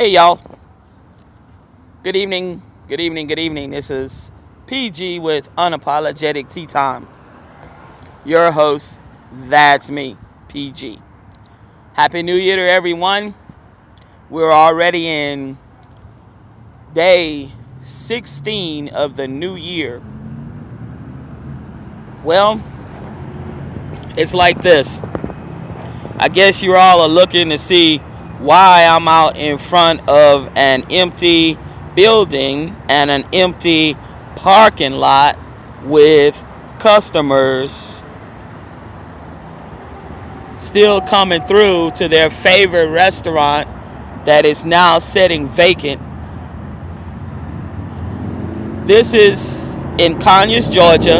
Hey y'all, good evening, good evening, good evening. This is PG with Unapologetic Tea Time. Your host, that's me, PG. Happy New Year to everyone. We're already in day 16 of the new year. Well, it's like this. I guess you all are looking to see why I'm out in front of an empty building and an empty parking lot with customers still coming through to their favorite restaurant that is now sitting vacant. This is in Conyers, Georgia,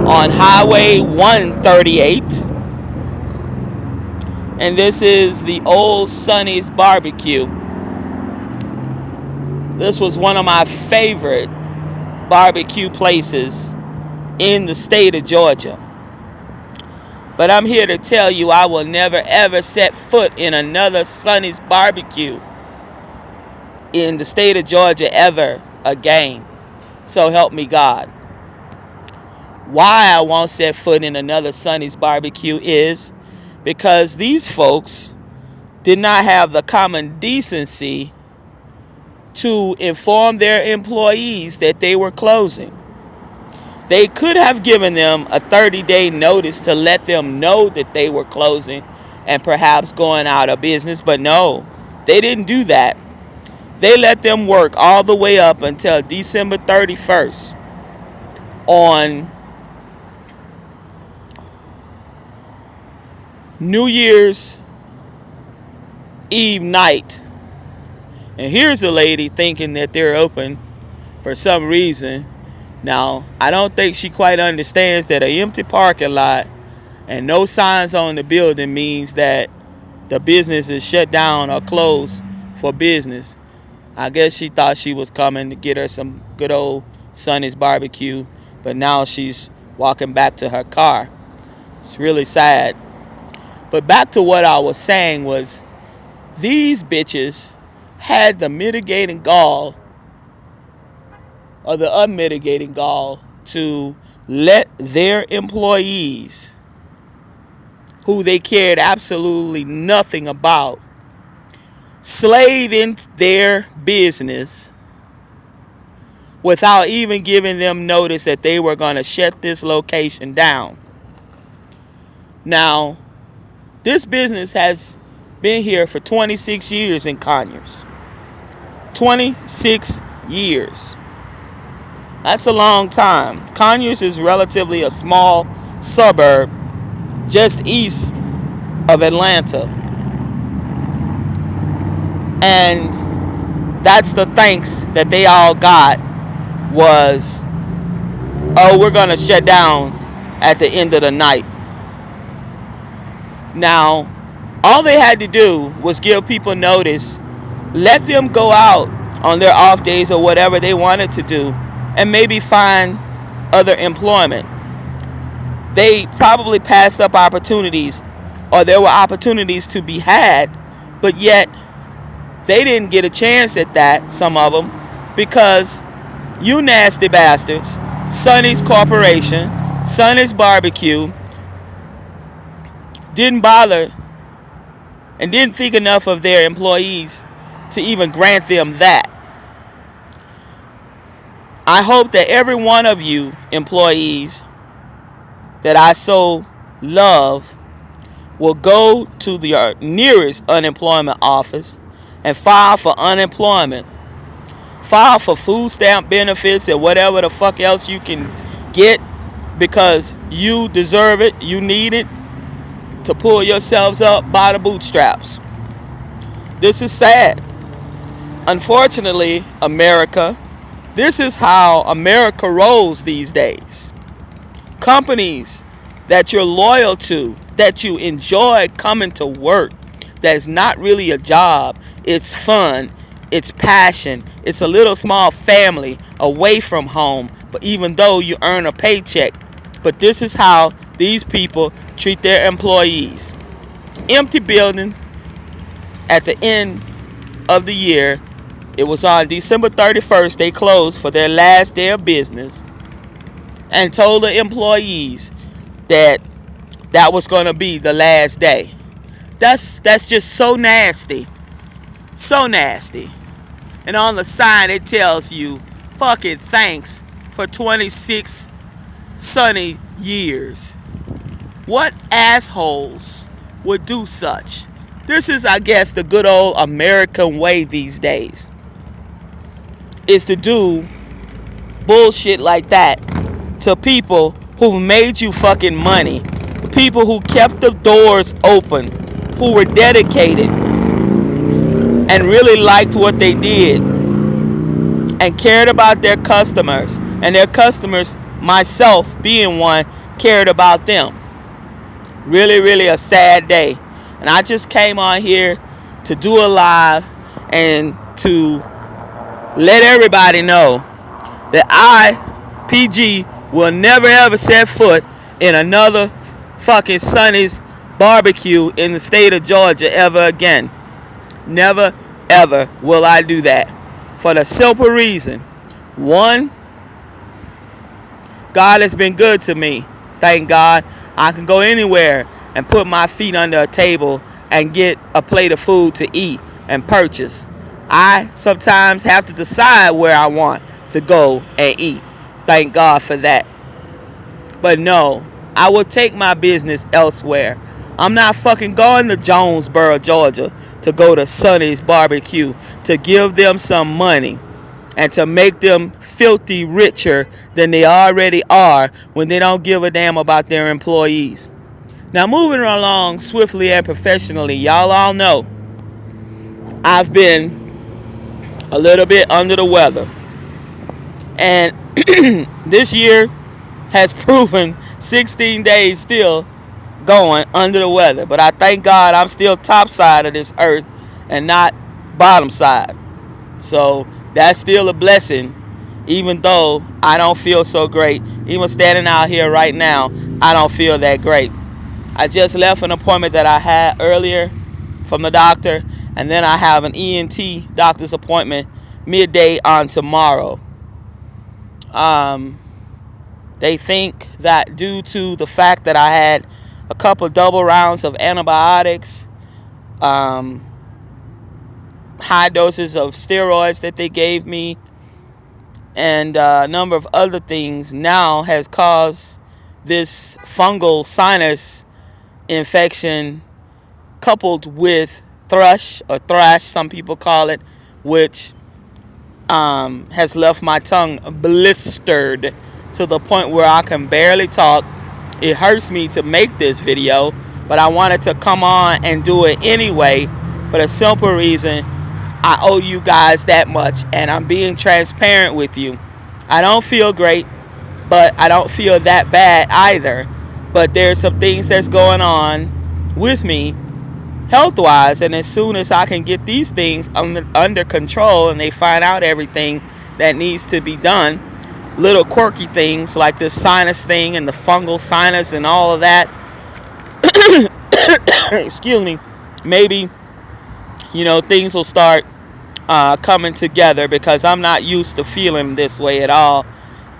on Highway 138. And this is the old Sonny's barbecue. This was one of my favorite barbecue places in the state of Georgia. But I'm here to tell you I will never ever set foot in another Sonny's barbecue in the state of Georgia ever again. So help me God. Why I won't set foot in another Sonny's barbecue is because these folks did not have the common decency to inform their employees that they were closing. They could have given them a 30-day notice to let them know that they were closing and perhaps going out of business, but no, they didn't do that. They let them work all the way up until December 31st on New Year's Eve night. And here's a lady thinking that they're open for some reason. Now, I don't think she quite understands that an empty parking lot and no signs on the building means that the business is shut down or closed for business. I guess she thought she was coming to get her some good old Sonny's barbecue, but now she's walking back to her car. It's really sad. But back to what I was saying was, these bitches had the mitigating gall or the unmitigating gall to let their employees, who they cared absolutely nothing about, slave into their business without even giving them notice that they were going to shut this location down. Now, this business has been here for 26 years in Conyers. 26 years. That's a long time. Conyers is relatively a small suburb just east of Atlanta. And that's the thanks that they all got was, oh, we're going to shut down at the end of the night. Now, all they had to do was give people notice, let them go out on their off days or whatever they wanted to do, and maybe find other employment. They probably passed up opportunities, or there were opportunities to be had, but yet they didn't get a chance at that, some of them, because you nasty bastards, Sonny's Corporation, Sonny's Barbecue, didn't bother and didn't think enough of their employees to even grant them that. I hope that every one of you employees that I so love will go to the nearest unemployment office and file for unemployment. File for food stamp benefits and whatever the fuck else you can get, because you deserve it, you need it to pull yourselves up by the bootstraps. This is sad. Unfortunately, America, this is how America rolls these days. Companies that you're loyal to, that you enjoy coming to work, that is not really a job, it's fun, it's passion, it's a little small family away from home, but even though you earn a paycheck. But this is how these people treat their employees. Empty building at the end of the year. It was on December 31st. They closed for their last day of business and told the employees that that was going to be the last day. That's just so nasty. So nasty. And on the sign it tells you, fucking thanks for 26 sunny years. What assholes would do such? This is, I guess, the good old American way these days. Is to do bullshit like that to people who've made you fucking money. People who kept the doors open, who were dedicated and really liked what they did and cared about their customers, and their customers, myself being one, cared about them. Really, really a sad day. And I just came on here to do a live and to let everybody know that I, PG, will never ever set foot in another fucking Sonny's barbecue in the state of Georgia ever again. Never ever will I do that. For the simple reason, one, God has been good to me. Thank God. I can go anywhere and put my feet under a table and get a plate of food to eat and purchase. I sometimes have to decide where I want to go and eat. Thank God for that. But no, I will take my business elsewhere. I'm not fucking going to Jonesboro, Georgia to go to Sonny's barbecue to give them some money and to make them filthy richer than they already are when they don't give a damn about their employees. Now, moving along swiftly and professionally, y'all all know I've been a little bit under the weather. And this year has proven 16 days still going under the weather. But I thank God I'm still top side of this earth and not bottom side. So that's still a blessing, even though I don't feel so great. Even standing out here right now, I don't feel that great. I just left an appointment that I had earlier from the doctor, and then I have an ENT doctor's appointment midday on tomorrow. They think that due to the fact that I had a couple double rounds of antibiotics, high doses of steroids that they gave me, and a number of other things now has caused this fungal sinus infection coupled with thrush, some people call it, which has left my tongue blistered to the point where I can barely talk. It hurts me to make this video, but I wanted to come on and do it anyway for the simple reason I owe you guys that much, and I'm being transparent with you. I don't feel great, but I don't feel that bad either. But there's some things that's going on with me health-wise, and as soon as I can get these things under control and they find out everything that needs to be done, little quirky things like this sinus thing and the fungal sinus and all of that, excuse me, maybe, things will start coming together, because I'm not used to feeling this way at all.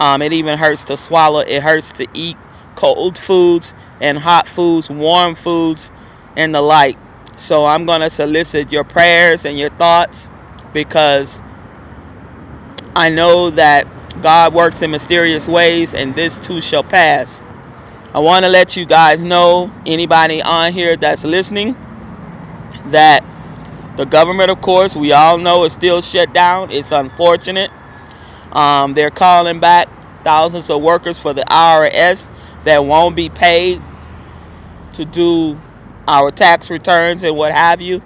It even hurts to swallow. It hurts to eat cold foods and hot foods, warm foods, and the like. So I'm going to solicit your prayers and your thoughts, because I know that God works in mysterious ways, and this too shall pass. I want to let you guys know, anybody on here that's listening, that the government, of course, we all know, is still shut down. It's unfortunate. They're calling back thousands of workers for the IRS that won't be paid to do our tax returns and what have you.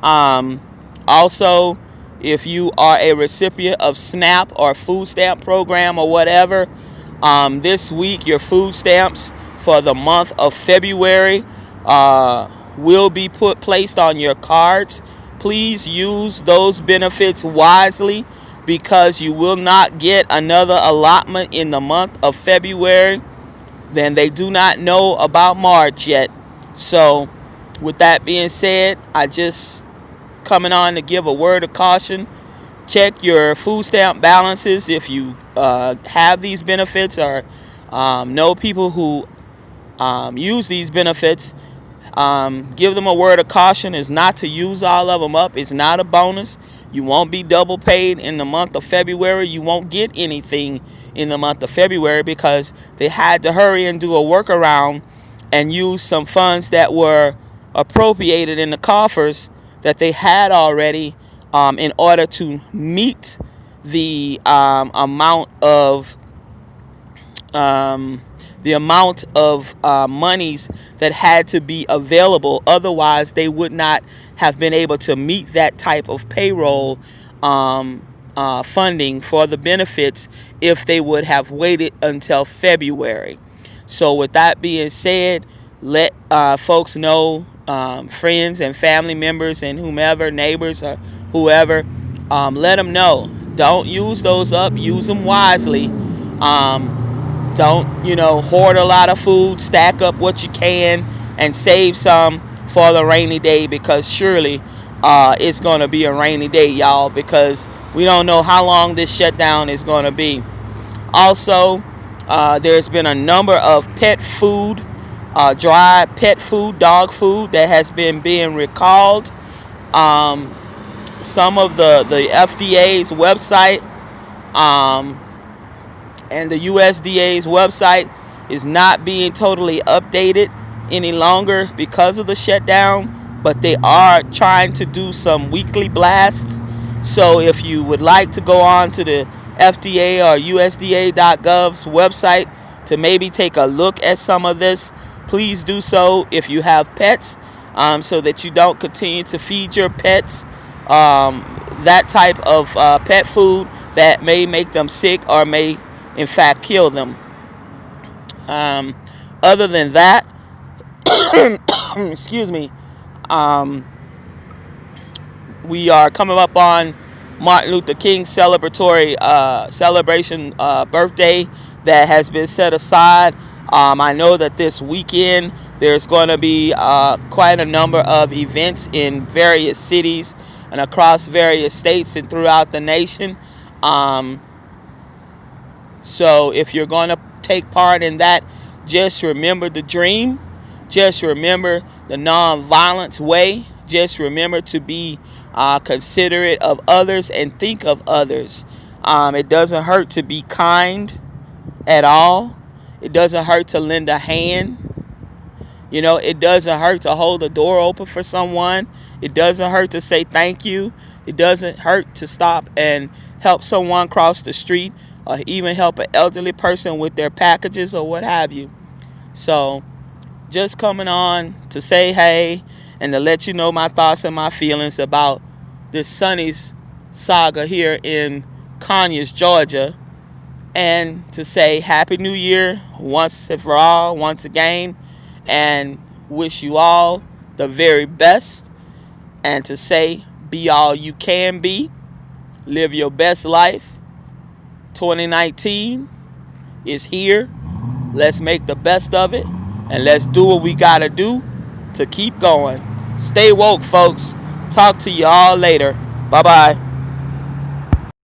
Also, if you are a recipient of SNAP or food stamp program or whatever, this week your food stamps for the month of February will be placed on your cards. Please use those benefits wisely, because you will not get another allotment in the month of February. Then they do not know about March yet. So with that being said, I just coming on to give a word of caution. Check your food stamp balances if you have these benefits or know people who use these benefits. Give them a word of caution is not to use all of them up. It's not a bonus. You won't be double paid in the month of February. You won't get anything in the month of February because they had to hurry and do a workaround and use some funds that were appropriated in the coffers that they had already in order to meet the amount of monies that had to be available. Otherwise, they would not have been able to meet that type of payroll funding for the benefits if they would have waited until February. So with that being said, let folks know, friends and family members and whomever, neighbors or whoever, let them know. Don't use those up. Use them wisely. Don't, hoard a lot of food. Stack up what you can and save some for the rainy day, because surely it's going to be a rainy day, y'all, because we don't know how long this shutdown is going to be. Also, there's been a number of pet food, dry pet food, dog food that has been being recalled. Some of the FDA's website and the USDA's website is not being totally updated any longer because of the shutdown, but they are trying to do some weekly blasts. So if you would like to go on to the FDA or USDA.gov's website to maybe take a look at some of this, please do so if you have pets, so that you don't continue to feed your pets that type of pet food that may make them sick or may in fact kill them. Other than that, excuse me, we are coming up on Martin Luther King's celebration birthday that has been set aside. I know that this weekend there's going to be quite a number of events in various cities and across various states and throughout the nation. So if you're going to take part in that, just remember the dream. Just remember the non-violence way. Just remember to be considerate of others and think of others. It doesn't hurt to be kind at all. It doesn't hurt to lend a hand. It doesn't hurt to hold a door open for someone. It doesn't hurt to say thank you. It doesn't hurt to stop and help someone cross the street, or even help an elderly person with their packages or what have you. So just coming on to say hey and to let you know my thoughts and my feelings about this Sonny's saga here in Conyers, Georgia, and to say Happy New Year once and for all, once again, and wish you all the very best, and to say be all you can be, live your best life. 2019 is here. Let's make the best of it, and let's do what we gotta do to keep going. Stay woke, folks. Talk to you all later. Bye-bye.